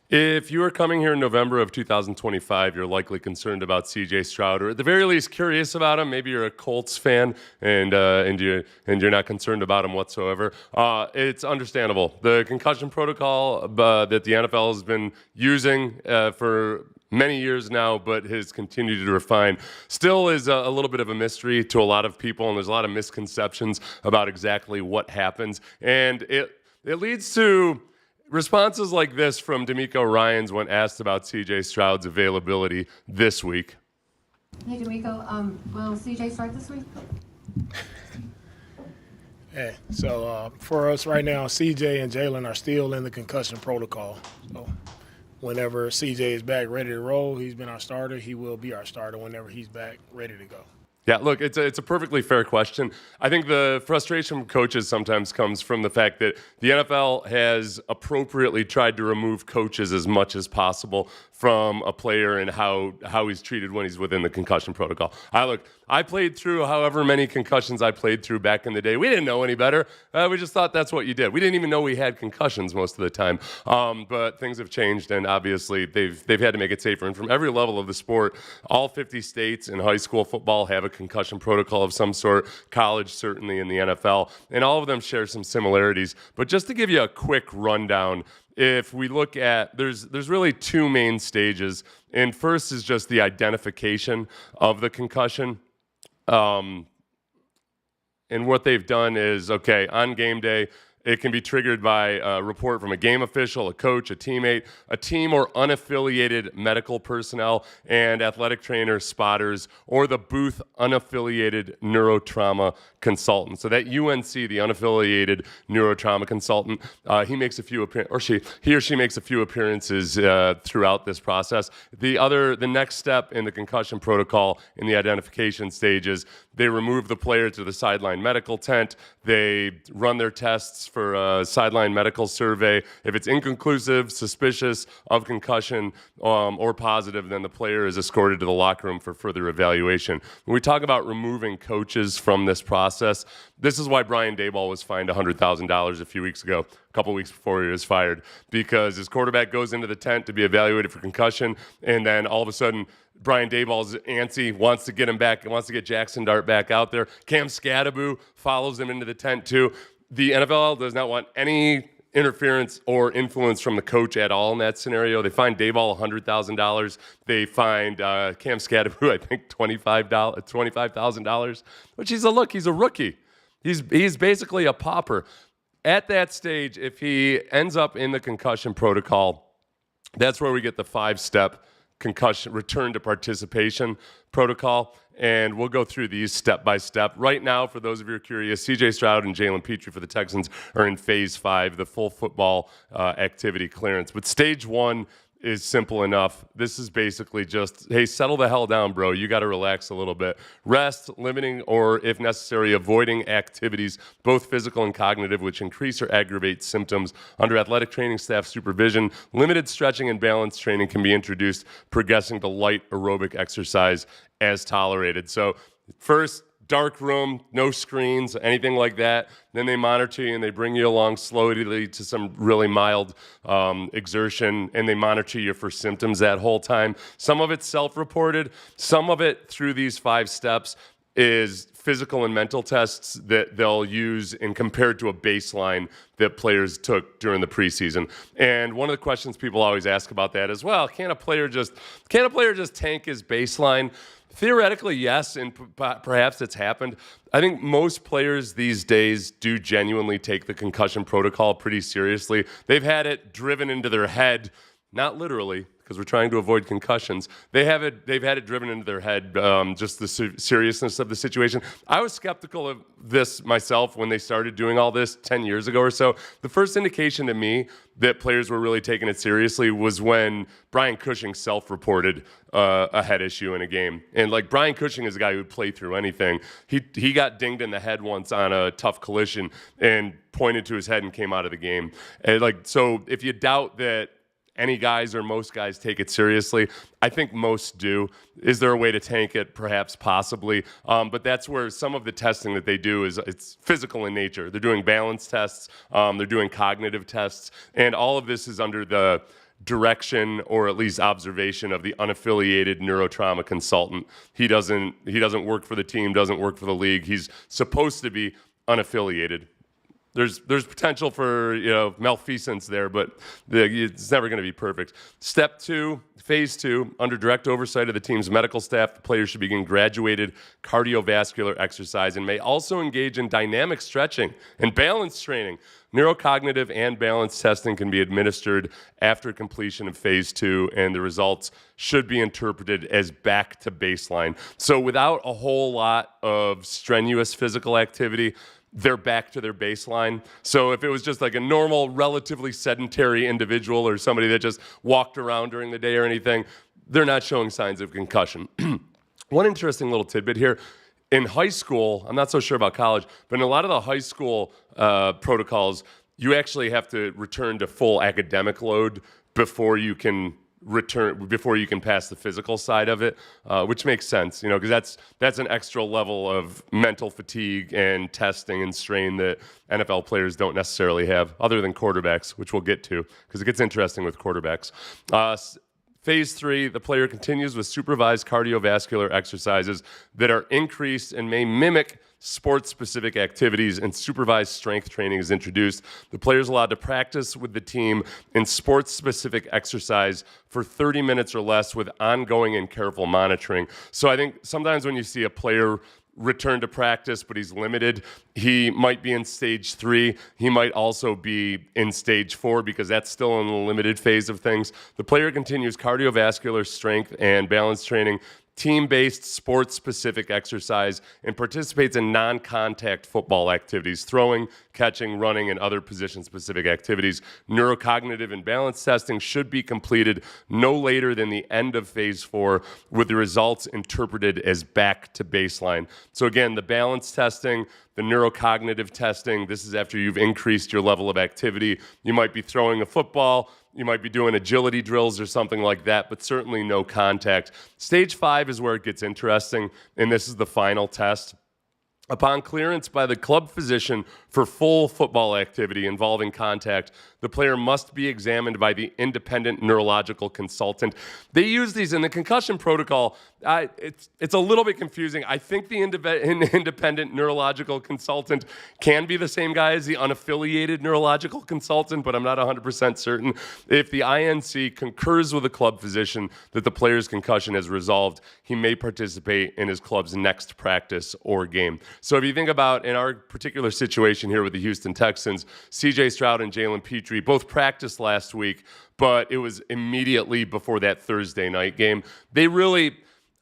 If you are coming here in November of 2025, you're likely concerned about C.J. Stroud, or at the very least curious about him. Maybe you're a Colts fan and you're not concerned about him whatsoever. It's understandable. The concussion protocol that the NFL has been using for many years now, but has continued to refine, still is a little bit of a mystery to a lot of people, and there's a lot of misconceptions about exactly what happens, and it leads to responses like this from D'Amico Ryans when asked about C.J. Stroud's availability this week. Hey, D'Amico, will C.J. start this week? Hey, so for us right now, C.J. and Jalen are still in the concussion protocol. So whenever C.J. is back ready to roll, he's been our starter. He will be our starter whenever he's back ready to go. Yeah, look, it's a perfectly fair question. I think the frustration from coaches sometimes comes from the fact that the NFL has appropriately tried to remove coaches as much as possible from a player and how he's treated when he's within the concussion protocol. I played through however many concussions I played through back in the day. We didn't know any better. We just thought that's what you did. We didn't even know we had concussions most of the time. But things have changed, and obviously they've had to make it safer. And from every level of the sport, all 50 states in high school football have a concussion protocol of some sort, college certainly in the NFL, and all of them share some similarities. But just to give you a quick rundown, if we look at, there's really two main stages, and first is just the identification of the concussion. And what they've done is, okay, on game day, it can be triggered by a report from a game official, a coach, a teammate, a team or unaffiliated medical personnel, and athletic trainers, spotters, or the booth unaffiliated neurotrauma consultant. So that UNC, the unaffiliated neurotrauma consultant, he makes a few appearances, he or she makes a few appearances throughout this process. The next step in the concussion protocol in the identification stage is they remove the player to the sideline medical tent. They run their tests for a sideline medical survey. If it's inconclusive, suspicious of concussion, or positive, then the player is escorted to the locker room for further evaluation. When we talk about removing coaches from this process, this is why Brian Daboll was fined $100,000 a few weeks ago, a couple weeks before he was fired, because his quarterback goes into the tent to be evaluated for concussion, and then all of a sudden, Brian Daboll's antsy, wants to get him back, wants to get Jackson Dart back out there. Cam Scadaboo follows him into the tent too. The NFL does not want any interference or influence from the coach at all in that scenario. They fined Daboll $100,000. They fined Cam Scadaboo, I think, $25,000, which he's a rookie. He's basically a pauper. At that stage, if he ends up in the concussion protocol, that's where we get the 5-step concussion return to participation protocol, and we'll go through these step by step. Right now, for those of you who are curious, C.J. Stroud and Jalen Petrie for the Texans are in phase 5, the full football activity clearance. But stage 1 is simple enough. This is basically just, hey, settle the hell down, bro. You got to relax a little bit. Rest, limiting, or if necessary, avoiding activities, both physical and cognitive, which increase or aggravate symptoms. Under athletic training staff supervision, limited stretching and balance training can be introduced, progressing to light aerobic exercise as tolerated. So first, dark room, no screens, anything like that. Then they monitor you and they bring you along slowly to some really mild exertion, and they monitor you for symptoms that whole time. Some of it's self-reported. Some of it through these 5 steps is physical and mental tests that they'll use and compared to a baseline that players took during the preseason. And one of the questions people always ask about that is, well, can a player just tank his baseline? Theoretically, yes, and perhaps it's happened. I think most players these days do genuinely take the concussion protocol pretty seriously. They've had it driven into their head, not literally, because we're trying to avoid concussions. They've had it driven into their head, just the seriousness of the situation. I was skeptical of this myself when they started doing all this 10 years ago or so. The first indication to me that players were really taking it seriously was when Brian Cushing self-reported a head issue in a game. And like, Brian Cushing is a guy who would play through anything. He got dinged in the head once on a tough collision and pointed to his head and came out of the game. And like, so if you doubt that any guys or most guys take it seriously. I think most do. Is there a way to tank it? Perhaps, possibly. But that's where some of the testing that they do it's physical in nature. They're doing balance tests. They're doing cognitive tests. And all of this is under the direction or at least observation of the unaffiliated neurotrauma consultant. He doesn't work for the team, doesn't work for the league. He's supposed to be unaffiliated. There's potential for malfeasance there, but it's never going to be perfect. Step 2, phase 2, under direct oversight of the team's medical staff, the players should begin graduated cardiovascular exercise and may also engage in dynamic stretching and balance training. Neurocognitive and balance testing can be administered after completion of phase 2, and the results should be interpreted as back to baseline. So without a whole lot of strenuous physical activity, they're back to their baseline. So if it was just like a normal, relatively sedentary individual or somebody that just walked around during the day or anything, they're not showing signs of concussion. One interesting little tidbit here. In high school, I'm not so sure about college, but in a lot of the high school protocols, you actually have to return to full academic load before you can pass the physical side of it, which makes sense, because that's an extra level of mental fatigue and testing and strain that NFL players don't necessarily have, other than quarterbacks, which we'll get to, because it gets interesting with quarterbacks. Phase 3, the player continues with supervised cardiovascular exercises that are increased and may mimic sports-specific activities, and supervised strength training is introduced. The player is allowed to practice with the team in sports-specific exercise for 30 minutes or less with ongoing and careful monitoring. So I think sometimes when you see a player return to practice, but he's limited, he might be in stage 3. He might also be in stage 4 because that's still in the limited phase of things. The player continues cardiovascular strength and balance training, team-based sports-specific exercise, and participates in non-contact football activities, throwing, catching, running, and other position-specific activities. Neurocognitive and balance testing should be completed no later than the end of phase 4, with the results interpreted as back to baseline. So again, the balance testing, the neurocognitive testing, this is after you've increased your level of activity. You might be throwing a football, you might be doing agility drills or something like that, but certainly no contact. Stage 5 is where it gets interesting, and this is the final test. Upon clearance by the club physician for full football activity involving contact, the player must be examined by the independent neurological consultant. They use these in the concussion protocol. It's a little bit confusing. I think the independent neurological consultant can be the same guy as the unaffiliated neurological consultant, but I'm not 100% certain. If the INC concurs with the club physician that the player's concussion has resolved, he may participate in his club's next practice or game. So if you think about, in our particular situation here with the Houston Texans, C.J. Stroud and Jalen Petrie both practiced last week, but it was immediately before that Thursday night game. They really,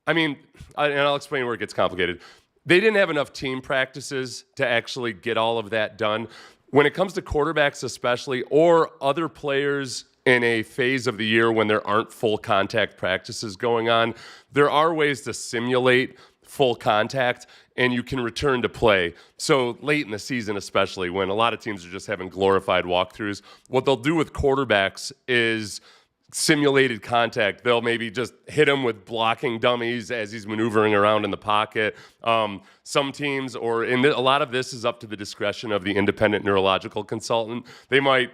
and I'll explain where it gets complicated. They didn't have enough team practices to actually get all of that done. When it comes to quarterbacks especially, or other players in a phase of the year when there aren't full contact practices going on, there are ways to simulate full contact, and you can return to play. So late in the season, especially when a lot of teams are just having glorified walkthroughs, what they'll do with quarterbacks is simulated contact. They'll maybe just hit him with blocking dummies as he's maneuvering around in the pocket. Some teams, a lot of this is up to the discretion of the independent neurological consultant. They might,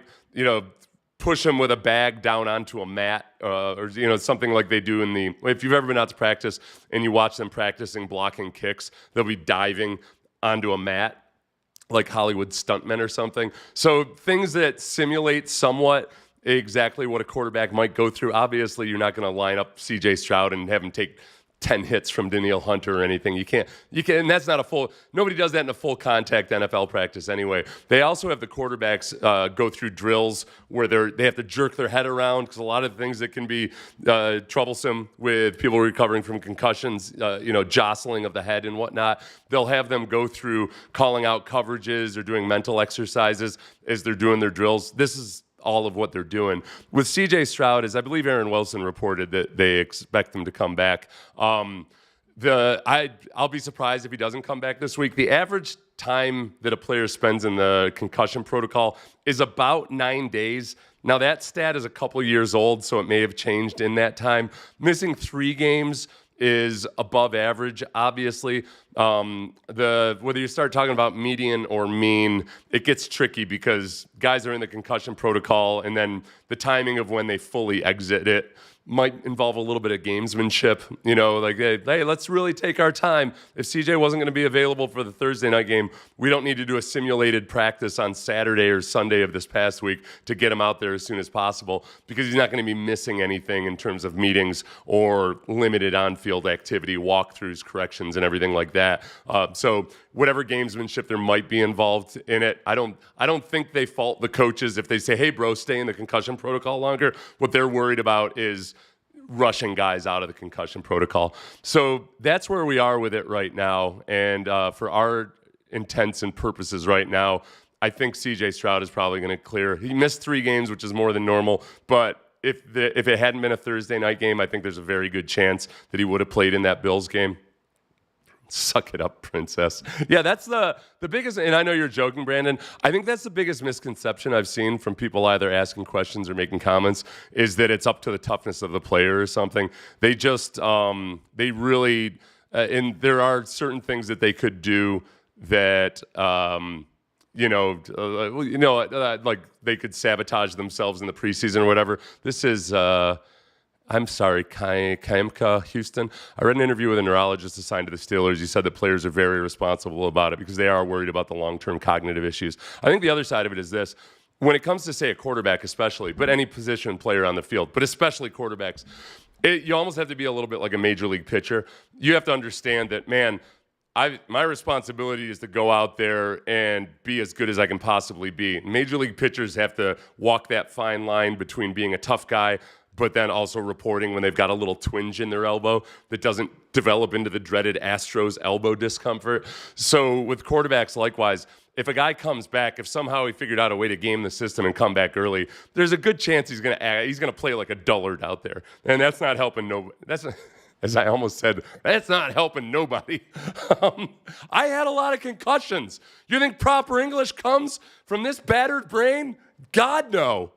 push him with a bag down onto a mat, or something like they do if you've ever been out to practice and you watch them practicing blocking kicks, they'll be diving onto a mat like Hollywood stuntmen or something. So things that simulate somewhat exactly what a quarterback might go through. Obviously, you're not going to line up C.J. Stroud and have him take 10 hits from Danielle Hunter or anything. You can, and that's not nobody does that in a full contact NFL practice anyway. They also have the quarterbacks go through drills where they have to jerk their head around, because a lot of things that can be troublesome with people recovering from concussions, jostling of the head and whatnot. They'll have them go through calling out coverages or doing mental exercises as they're doing their drills. This is all of what they're doing. With C.J. Stroud, as I believe Aaron Wilson reported that they expect him to come back. I'll be surprised if he doesn't come back this week. The average time that a player spends in the concussion protocol is about 9 days. Now, that stat is a couple years old, so it may have changed in that time. Missing 3 games is above average, obviously. Whether you start talking about median or mean, it gets tricky because guys are in the concussion protocol, and then the timing of when they fully exit it might involve a little bit of gamesmanship. Like, hey, let's really take our time. If CJ wasn't going to be available for the Thursday night game, we don't need to do a simulated practice on Saturday or Sunday of this past week to get him out there as soon as possible, because he's not going to be missing anything in terms of meetings or limited on-field activity, walkthroughs, corrections, and everything like that. So whatever gamesmanship there might be involved in it, I don't think they fault the coaches if they say, hey, bro, stay in the concussion protocol longer. What they're worried about is rushing guys out of the concussion protocol. So that's where we are with it right now. And for our intents and purposes right now, I think C.J. Stroud is probably going to clear. He missed 3 games, which is more than normal. But if it hadn't been a Thursday night game, I think there's a very good chance that he would have played in that Bills game. Suck it up, princess. Yeah, that's the biggest, and I know you're joking, Brandon. I think that's the biggest misconception I've seen from people either asking questions or making comments, is that it's up to the toughness of the player or something. They just, they really, and there are certain things that they could do that, like they could sabotage themselves in the preseason or whatever. This is, I'm sorry, Kaimka, Houston. I read an interview with a neurologist assigned to the Steelers. He said that players are very responsible about it because they are worried about the long-term cognitive issues. I think the other side of it is this. When it comes to, say, a quarterback especially, but any position player on the field, but especially quarterbacks, you almost have to be a little bit like a major league pitcher. You have to understand that, man, my responsibility is to go out there and be as good as I can possibly be. Major league pitchers have to walk that fine line between being a tough guy but then also reporting when they've got a little twinge in their elbow that doesn't develop into the dreaded Astros elbow discomfort. So with quarterbacks, likewise, if a guy comes back, if somehow he figured out a way to game the system and come back early, there's a good chance he's gonna play like a dullard out there, and that's not helping nobody. As I almost said, that's not helping nobody. I had a lot of concussions. You think proper English comes from this battered brain? God, no.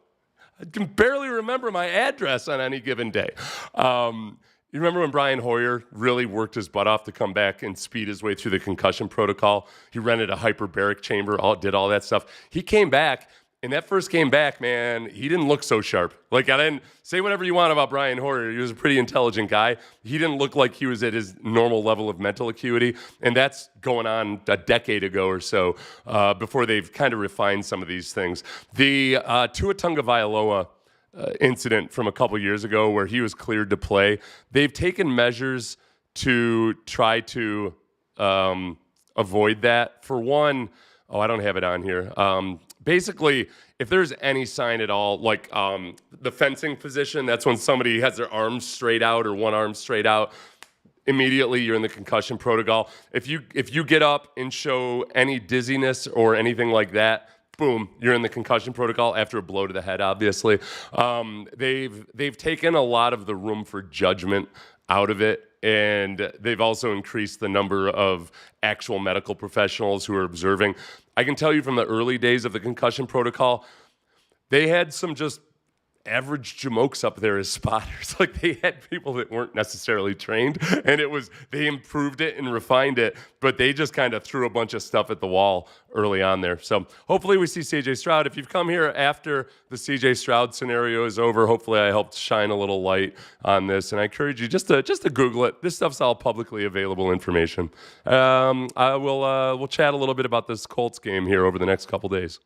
I can barely remember my address on any given day. You remember when Brian Hoyer really worked his butt off to come back and speed his way through the concussion protocol? He rented a hyperbaric chamber, did all that stuff. He came back, and that first game back, man, he didn't look so sharp. Like, I didn't say whatever you want about Brian Hoyer. He was a pretty intelligent guy. He didn't look like he was at his normal level of mental acuity, and that's going on a decade ago or so before they've kind of refined some of these things. The Tua Tagovailoa incident from a couple years ago where he was cleared to play, they've taken measures to try to avoid that. For one, I don't have it on here. Basically, if there's any sign at all, like the fencing position, that's when somebody has their arms straight out or one arm straight out, immediately you're in the concussion protocol. If you get up and show any dizziness or anything like that, boom, you're in the concussion protocol after a blow to the head, obviously. They've taken a lot of the room for judgment out of it, and they've also increased the number of actual medical professionals who are observing. I can tell you from the early days of the concussion protocol, they had some just average jamokes up there as spotters. Like, they had people that weren't necessarily trained, and they improved it and refined it, but they just kind of threw a bunch of stuff at the wall early on there. So hopefully we see C.J. Stroud. If you've come here after the C.J. Stroud scenario is over, hopefully I helped shine a little light on this, and I encourage you just to Google it. This stuff's all publicly available information. We'll chat a little bit about this Colts game here over the next couple days.